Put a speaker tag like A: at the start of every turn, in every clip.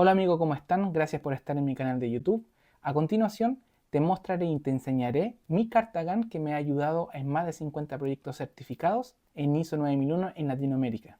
A: Hola amigo, ¿cómo están? Gracias por estar en mi canal de YouTube. A continuación, te mostraré y te enseñaré mi carta GAN que me ha ayudado en más de 50 proyectos certificados en ISO 9001 en Latinoamérica.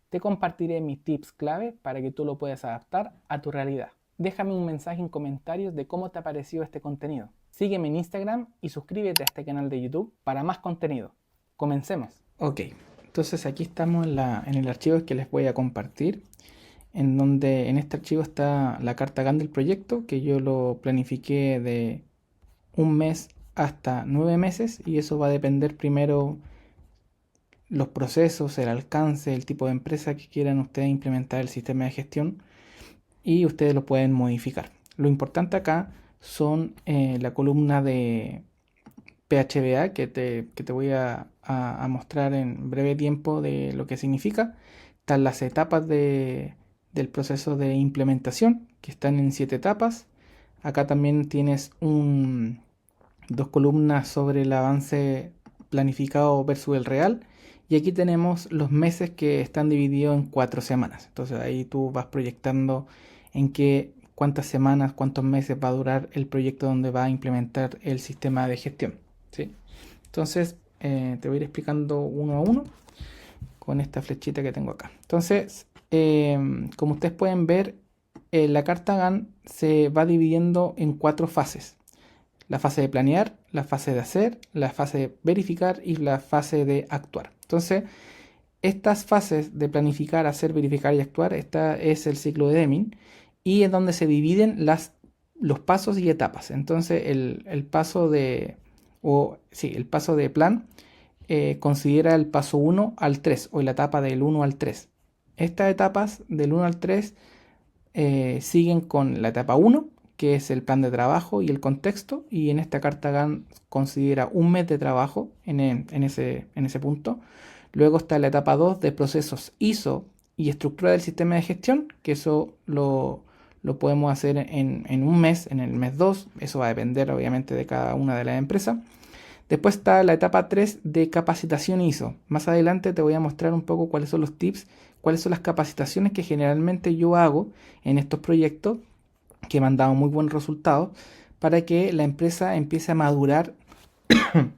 A: Te compartiré mis tips clave para que tú lo puedas adaptar a tu realidad. Déjame un mensaje en comentarios de cómo te ha parecido este contenido. Sígueme en Instagram y suscríbete a este canal de YouTube para más contenido. Comencemos. Ok, entonces aquí estamos en el archivo que les voy a compartir, en donde en este archivo está la carta GAN del proyecto, que yo lo planifiqué de un mes hasta 9 meses, y eso va a depender primero los procesos, el alcance, el tipo de empresa que quieran ustedes implementar el sistema de gestión, y ustedes lo pueden modificar. Lo importante acá son la columna de PHBA que te voy a mostrar en breve tiempo de lo que significa. Están las etapas del proceso de implementación, que están en 7 etapas. Acá también tienes dos columnas sobre el avance planificado versus el real. Y aquí tenemos los meses que están divididos en 4 semanas. Entonces ahí tú vas proyectando en cuántas semanas, cuántos meses va a durar el proyecto donde va a implementar el sistema de gestión. ¿Sí? Entonces te voy a ir explicando uno a uno con esta flechita que tengo acá. Entonces, como ustedes pueden ver, la carta GAN se va dividiendo en 4 fases. La fase de planear, la fase de hacer, la fase de verificar y la fase de actuar. Entonces, estas fases de planificar, hacer, verificar y actuar, esta es el ciclo de Deming, y es donde se dividen los pasos y etapas. Entonces, el paso el paso de plan considera el paso 1 al 3 o la etapa del 1 al 3. Estas etapas del 1 al 3 siguen con la etapa 1, que es el plan de trabajo y el contexto, y en esta carta GAN considera un mes de trabajo en ese punto. Luego está la etapa 2 de procesos ISO y estructura del sistema de gestión, que eso lo podemos hacer en un mes, en el mes 2. Eso va a depender obviamente de cada una de las empresas. Después está la etapa 3 de capacitación ISO. Más adelante te voy a mostrar un poco cuáles son los tips, cuáles son las capacitaciones que generalmente yo hago en estos proyectos que me han dado muy buenos resultados para que la empresa empiece a madurar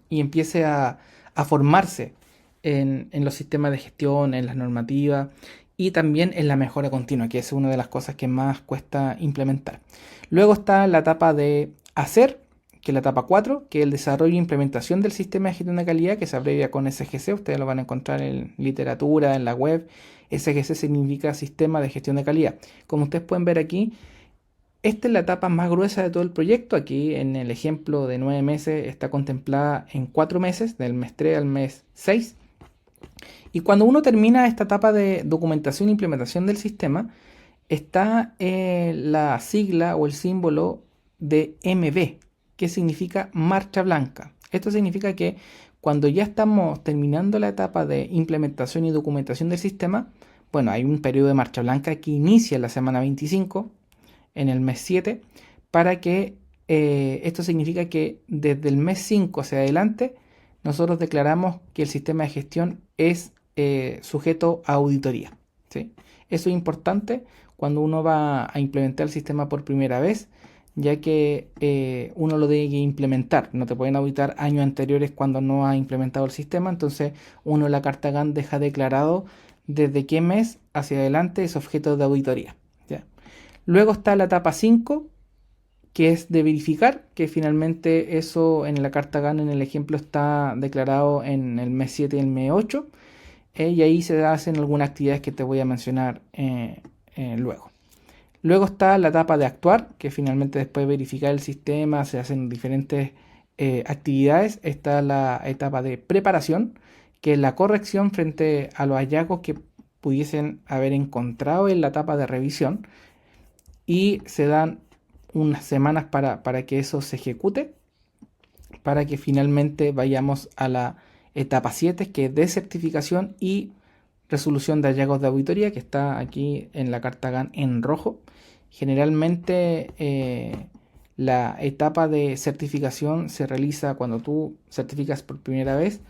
A: y empiece a formarse en los sistemas de gestión, en las normativas y también en la mejora continua, que es una de las cosas que más cuesta implementar. Luego está la etapa de hacer, que es la etapa 4, que es el desarrollo e implementación del sistema de gestión de calidad, que se abrevia con SGC. Ustedes lo van a encontrar en literatura, en la web. SGC significa Sistema de Gestión de Calidad. Como ustedes pueden ver aquí, esta es la etapa más gruesa de todo el proyecto. Aquí en el ejemplo de 9 meses está contemplada en 4 meses, del mes 3 al mes 6. Y cuando uno termina esta etapa de documentación e implementación del sistema, está la sigla o el símbolo de MB, que significa marcha blanca. Esto significa que cuando ya estamos terminando la etapa de implementación y documentación del sistema, bueno, hay un periodo de marcha blanca que inicia en la semana 25, en el mes 7, para que esto significa que desde el mes 5 hacia adelante, nosotros declaramos que el sistema de gestión es sujeto a auditoría. ¿Sí? Eso es importante cuando uno va a implementar el sistema por primera vez, ya que uno lo debe implementar. No te pueden auditar años anteriores cuando no has implementado el sistema. Entonces uno en la carta GAN deja declarado desde qué mes hacia adelante es objeto de auditoría. ¿Ya? Luego está la etapa 5, que es de verificar, que finalmente eso en la carta GAN en el ejemplo está declarado en el mes 7 y el mes 8. Y ahí se hacen algunas actividades que te voy a mencionar luego. Luego está la etapa de actuar, que finalmente después de verificar el sistema se hacen diferentes actividades. Está la etapa de preparación, que es la corrección frente a los hallazgos que pudiesen haber encontrado en la etapa de revisión. Y se dan unas semanas para que eso se ejecute, para que finalmente vayamos a la etapa 7, que es de certificación y resolución de hallazgos de auditoría, que está aquí en la carta GAN en rojo. Generalmente la etapa de certificación se realiza cuando tú certificas por primera vez.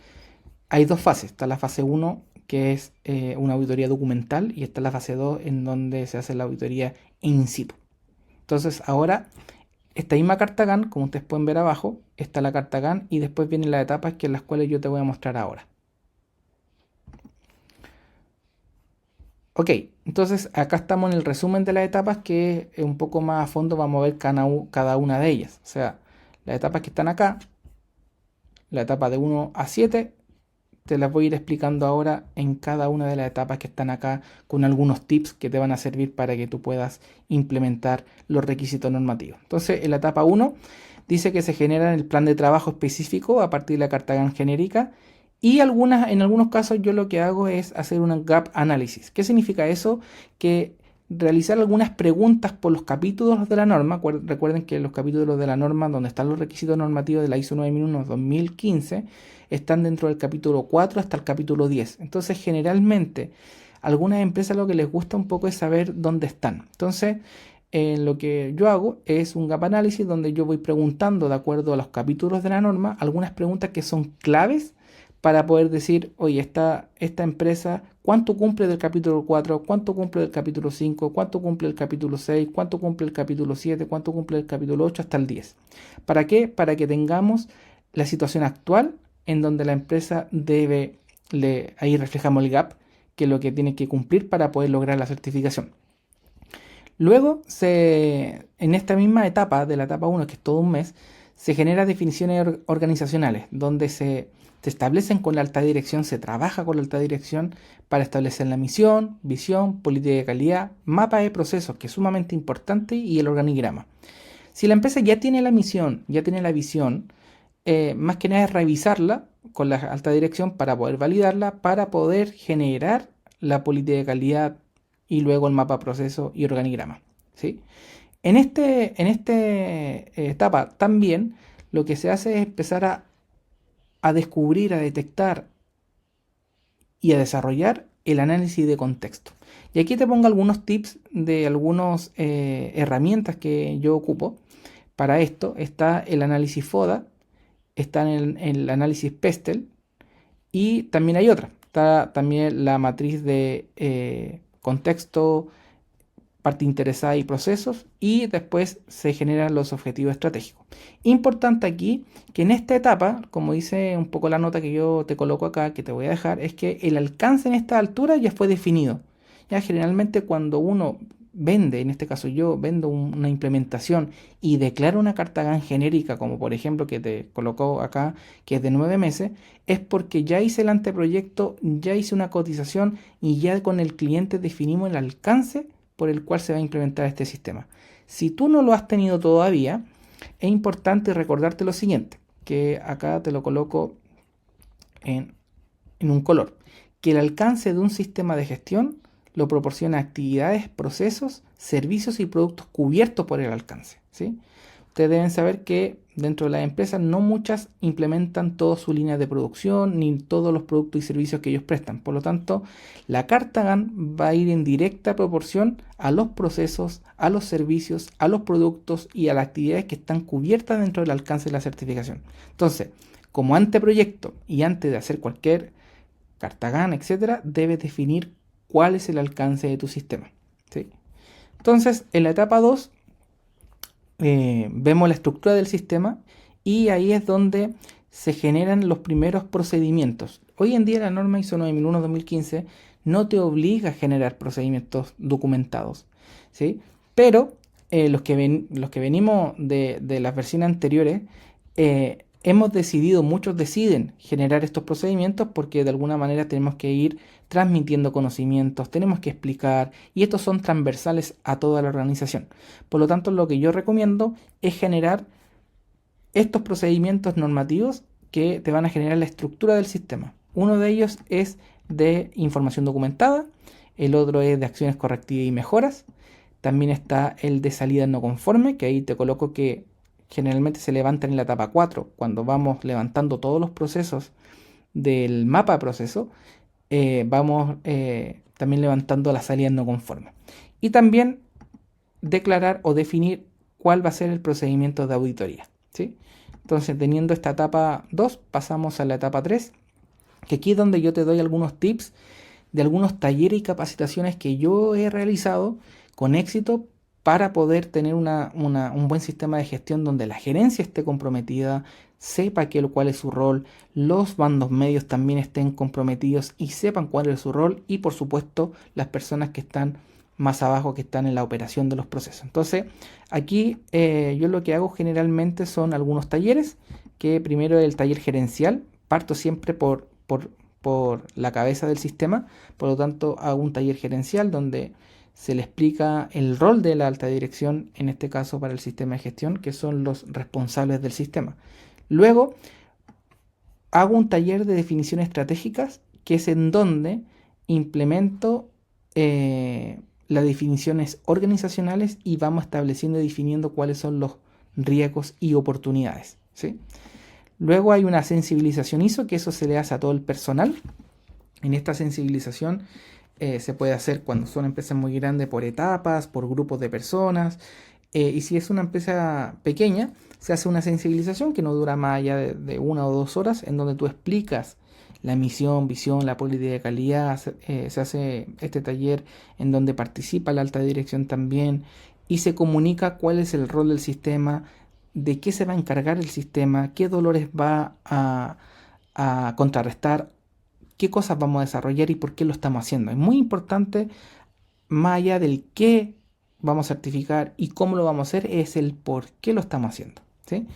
A: Hay dos fases. Está la fase 1, que es una auditoría documental, y está la fase 2 en donde se hace la auditoría in situ. Entonces ahora, esta misma carta GAN, como ustedes pueden ver abajo, está la carta GAN y después vienen las etapas que en las cuales yo te voy a mostrar ahora. Ok, entonces acá estamos en el resumen de las etapas, que un poco más a fondo vamos a ver cada una de ellas. O sea, las etapas que están acá, la etapa de 1 a 7, te las voy a ir explicando ahora en cada una de las etapas que están acá, con algunos tips que te van a servir para que tú puedas implementar los requisitos normativos. Entonces, en la etapa 1 dice que se genera el plan de trabajo específico a partir de la carta GAN genérica, y en algunos casos yo lo que hago es hacer un gap análisis. ¿Qué significa eso? Que realizar algunas preguntas por los capítulos de la norma. Recuerden que los capítulos de la norma, donde están los requisitos normativos de la ISO 9001-2015, están dentro del capítulo 4 hasta el capítulo 10. Entonces, generalmente, a algunas empresas lo que les gusta un poco es saber dónde están. Entonces, lo que yo hago es un gap análisis donde yo voy preguntando, de acuerdo a los capítulos de la norma, algunas preguntas que son claves para poder decir, oye, esta empresa, ¿cuánto cumple del capítulo 4? ¿Cuánto cumple del capítulo 5? ¿Cuánto cumple el capítulo 6? ¿Cuánto cumple el capítulo 7? ¿Cuánto cumple el capítulo 8 hasta el 10? ¿Para qué? Para que tengamos la situación actual en donde la empresa debe, ahí reflejamos el gap, que es lo que tiene que cumplir para poder lograr la certificación. Luego, en esta misma etapa, de la etapa 1, que es todo un mes, se generan definiciones organizacionales, donde se establecen con la alta dirección, se trabaja con la alta dirección para establecer la misión, visión, política de calidad, mapa de procesos, que es sumamente importante, y el organigrama. Si la empresa ya tiene la misión, ya tiene la visión, más que nada es revisarla con la alta dirección para poder validarla, para poder generar la política de calidad y luego el mapa proceso y organigrama, ¿sí? En esta etapa también lo que se hace es empezar a descubrir, a detectar y a desarrollar el análisis de contexto. Y aquí te pongo algunos tips de algunas herramientas que yo ocupo. Para esto está el análisis FODA, está en el análisis Pestel, y también hay otra. Está también la matriz de contexto, parte interesada y procesos, y después se generan los objetivos estratégicos. Importante aquí que en esta etapa, como dice un poco la nota que yo te coloco acá, que te voy a dejar, es que el alcance en esta altura ya fue definido. Ya generalmente cuando uno vende, en este caso yo vendo una implementación y declaro una carta GAN genérica, como por ejemplo que te colocó acá, que es de 9 meses, es porque ya hice el anteproyecto, ya hice una cotización y ya con el cliente definimos el alcance por el cual se va a implementar este sistema. Si tú no lo has tenido todavía, es importante recordarte lo siguiente, que acá te lo coloco en un color, que el alcance de un sistema de gestión lo proporciona actividades, procesos, servicios y productos cubiertos por el alcance, ¿sí? Ustedes deben saber que dentro de las empresas no muchas implementan toda su línea de producción ni todos los productos y servicios que ellos prestan. Por lo tanto, la carta GAN va a ir en directa proporción a los procesos, a los servicios, a los productos y a las actividades que están cubiertas dentro del alcance de la certificación. Entonces, como anteproyecto y antes de hacer cualquier carta GAN, etcétera, debes definir cuál es el alcance de tu sistema, ¿sí? Entonces, en la etapa 2, vemos la estructura del sistema, y ahí es donde se generan los primeros procedimientos. Hoy en día la norma ISO 9001-2015 no te obliga a generar procedimientos documentados, ¿sí? Pero los que venimos de las versiones anteriores, hemos decidido, muchos deciden generar estos procedimientos porque de alguna manera tenemos que ir transmitiendo conocimientos, tenemos que explicar, y estos son transversales a toda la organización. Por lo tanto, lo que yo recomiendo es generar estos procedimientos normativos que te van a generar la estructura del sistema. Uno de ellos es de información documentada, el otro es de acciones correctivas y mejoras. También está el de salida no conforme, que ahí te coloco que generalmente se levantan en la etapa 4, cuando vamos levantando todos los procesos del mapa de proceso, vamos también levantando las salidas no conformes. Y también declarar o definir cuál va a ser el procedimiento de auditoría, ¿sí? Entonces, teniendo esta etapa 2, pasamos a la etapa 3, que aquí es donde yo te doy algunos tips de algunos talleres y capacitaciones que yo he realizado con éxito para poder tener un buen sistema de gestión donde la gerencia esté comprometida, sepa cuál es su rol, los bandos medios también estén comprometidos y sepan cuál es su rol y por supuesto las personas que están más abajo, que están en la operación de los procesos. Entonces aquí yo lo que hago generalmente son algunos talleres, que primero el taller gerencial, parto siempre por la cabeza del sistema, por lo tanto hago un taller gerencial donde se le explica el rol de la alta dirección, en este caso para el sistema de gestión, que son los responsables del sistema. Luego hago un taller de definiciones estratégicas, que es en donde implemento las definiciones organizacionales y vamos estableciendo y definiendo cuáles son los riesgos y oportunidades, ¿sí? Luego hay una sensibilización ISO, que eso se le hace a todo el personal. En esta sensibilización se puede hacer cuando son empresas muy grandes por etapas, por grupos de personas. Y si es una empresa pequeña, se hace una sensibilización que no dura más allá de 1 o 2 horas, en donde tú explicas la misión, visión, la política de calidad. Se hace este taller en donde participa la alta dirección también y se comunica cuál es el rol del sistema, de qué se va a encargar el sistema, qué dolores va a contrarrestar, qué cosas vamos a desarrollar y por qué lo estamos haciendo. Es muy importante, más allá del qué vamos a certificar y cómo lo vamos a hacer, es el por qué lo estamos haciendo, ¿sí?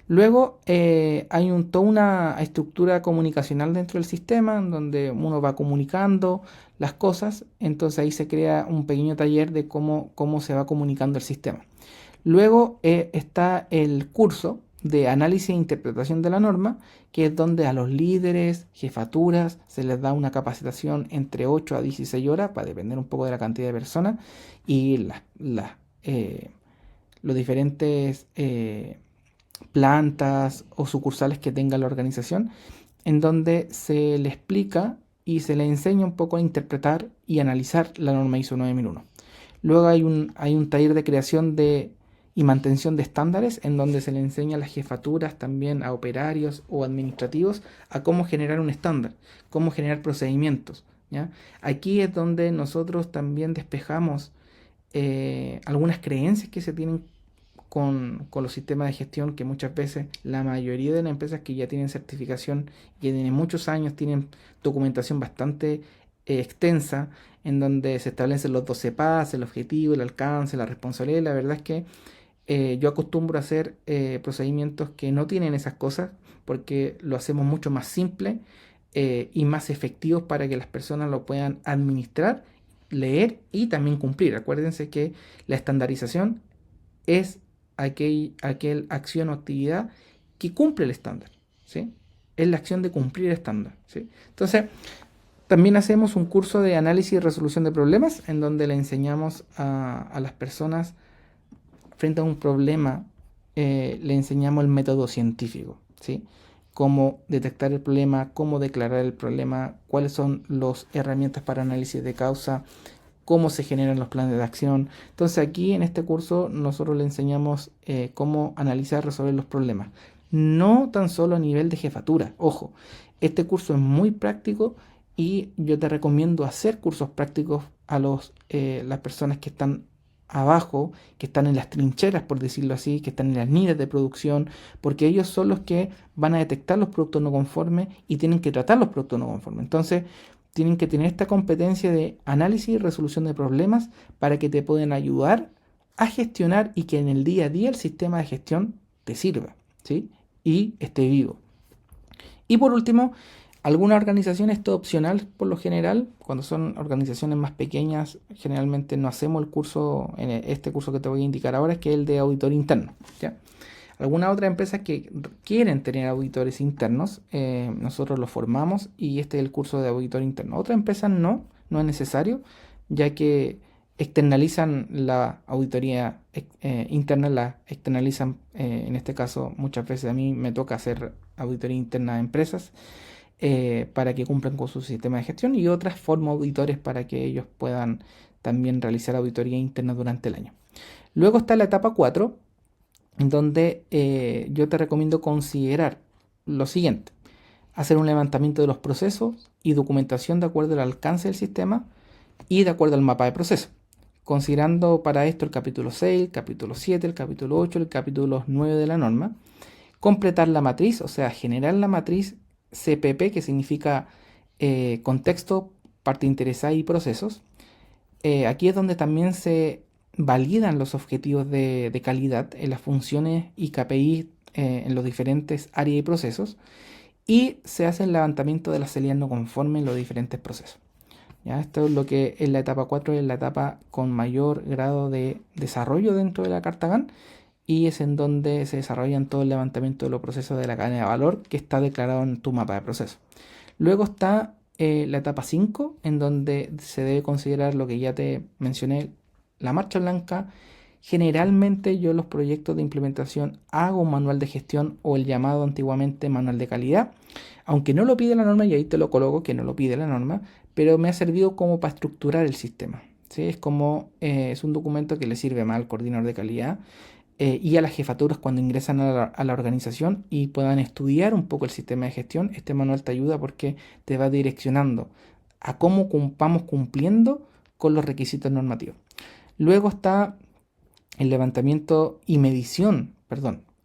A: Luego hay toda una estructura comunicacional dentro del sistema en donde uno va comunicando las cosas, entonces ahí se crea un pequeño taller de cómo se va comunicando el sistema. Luego está el curso de análisis e interpretación de la norma, que es donde a los líderes, jefaturas, se les da una capacitación entre 8 a 16 horas, para depender un poco de la cantidad de personas, y los diferentes plantas o sucursales que tenga la organización, en donde se le explica y se le enseña un poco a interpretar y analizar la norma ISO 9001. Luego hay un taller de creación y mantención de estándares, en donde se le enseña a las jefaturas, también a operarios o administrativos, a cómo generar un estándar, cómo generar procedimientos, ¿ya? Aquí es donde nosotros también despejamos algunas creencias que se tienen con los sistemas de gestión, que muchas veces la mayoría de las empresas que ya tienen certificación y tienen muchos años, tienen documentación bastante extensa, en donde se establecen los 12 PAS, el objetivo, el alcance, la responsabilidad. La verdad es que yo acostumbro a hacer procedimientos que no tienen esas cosas, porque lo hacemos mucho más simple y más efectivos para que las personas lo puedan administrar, leer y también cumplir. Acuérdense que la estandarización es aquel acción o actividad que cumple el estándar, ¿sí? Es la acción de cumplir el estándar, ¿sí? Entonces, también hacemos un curso de análisis y resolución de problemas, en donde le enseñamos a las personas, frente a un problema, le enseñamos el método científico, ¿sí? Cómo detectar el problema, cómo declarar el problema, cuáles son las herramientas para análisis de causa, cómo se generan los planes de acción. Entonces aquí en este curso nosotros le enseñamos cómo analizar y resolver los problemas. No tan solo a nivel de jefatura, ojo, este curso es muy práctico y yo te recomiendo hacer cursos prácticos a las personas que están abajo, que están en las trincheras, por decirlo así, que están en las líneas de producción, porque ellos son los que van a detectar los productos no conformes y tienen que tratar los productos no conformes. Entonces, tienen que tener esta competencia de análisis y resolución de problemas para que te puedan ayudar a gestionar y que en el día a día el sistema de gestión te sirva, ¿sí? Y esté vivo. Y por último, algunas organizaciones, esto es opcional por lo general. Cuando son organizaciones más pequeñas, generalmente no hacemos el curso, este curso que te voy a indicar ahora, que es el de auditor interno, ¿ya? Algunas otras empresas que quieren tener auditores internos, nosotros los formamos y este es el curso de auditor interno. Otras empresas no es necesario, ya que externalizan la auditoría interna, la externalizan, en este caso muchas veces a mí me toca hacer auditoría interna de empresas para que cumplan con su sistema de gestión, y otras formo auditores para que ellos puedan también realizar auditoría interna durante el año. Luego está la etapa 4, donde yo te recomiendo considerar lo siguiente. hacer un levantamiento de los procesos y documentación de acuerdo al alcance del sistema y de acuerdo al mapa de proceso, considerando para esto el capítulo 6, el capítulo 7, el capítulo 8, el capítulo 9 de la norma. Completar la matriz, o sea, generar la matriz CPP, que significa contexto, parte interesada y procesos. Aquí es donde también se validan los objetivos de calidad en las funciones y KPI en los diferentes áreas y procesos, y se hace el levantamiento de las salidas no conformes en los diferentes procesos. ¿Ya? Esto es lo que en la etapa 4 es la etapa con mayor grado de desarrollo dentro de la carta GAN, y es en donde se desarrollan todo el levantamiento de los procesos de la cadena de valor que está declarado en tu mapa de proceso. Luego está la etapa 5, en donde se debe considerar lo que ya te mencioné, la marcha blanca. Generalmente yo los proyectos de implementación hago un manual de gestión o el llamado antiguamente manual de calidad, aunque no lo pide la norma, y ahí te lo coloco que no lo pide la norma, pero me ha servido como para estructurar el sistema. ¿Sí? Es como es un documento que le sirve más al coordinador de calidad y a las jefaturas cuando ingresan a la organización y puedan estudiar un poco el sistema de gestión. Este manual te ayuda porque te va direccionando a cómo vamos cumpliendo con los requisitos normativos. Luego está el levantamiento y medición,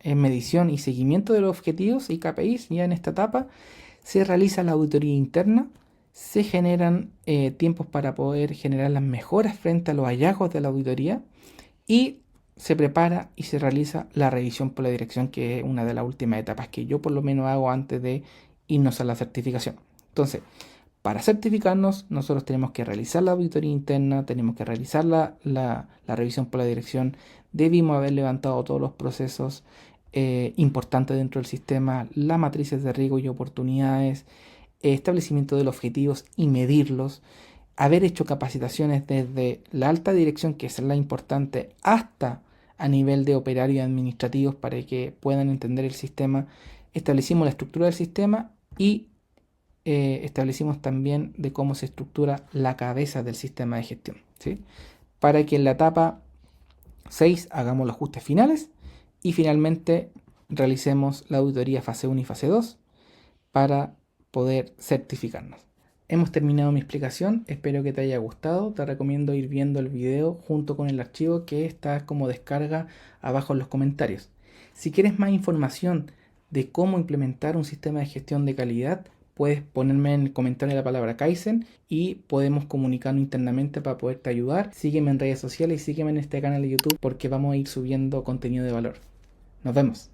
A: en medición y seguimiento de los objetivos y KPIs. Ya en esta etapa se realiza la auditoría interna, se generan tiempos para poder generar las mejoras frente a los hallazgos de la auditoría, y se prepara y se realiza la revisión por la dirección, que es una de las últimas etapas que yo por lo menos hago antes de irnos a la certificación. Entonces, para certificarnos, nosotros tenemos que realizar la auditoría interna, tenemos que realizar la revisión por la dirección, debimos haber levantado todos los procesos importantes dentro del sistema, las matrices de riesgo y oportunidades, establecimiento de los objetivos y medirlos, haber hecho capacitaciones desde la alta dirección, que es la importante, hasta a nivel de operarios y administrativos para que puedan entender el sistema. Establecimos la estructura del sistema y establecimos también de cómo se estructura la cabeza del sistema de gestión, ¿sí? Para que en la etapa 6 hagamos los ajustes finales y finalmente realicemos la auditoría fase 1 y fase 2 para poder certificarnos. Hemos terminado mi explicación, espero que te haya gustado. Te recomiendo ir viendo el video junto con el archivo que está como descarga abajo en los comentarios. Si quieres más información de cómo implementar un sistema de gestión de calidad, puedes ponerme en el comentario la palabra Kaizen y podemos comunicarnos internamente para poderte ayudar. Sígueme en redes sociales y sígueme en este canal de YouTube porque vamos a ir subiendo contenido de valor. Nos vemos.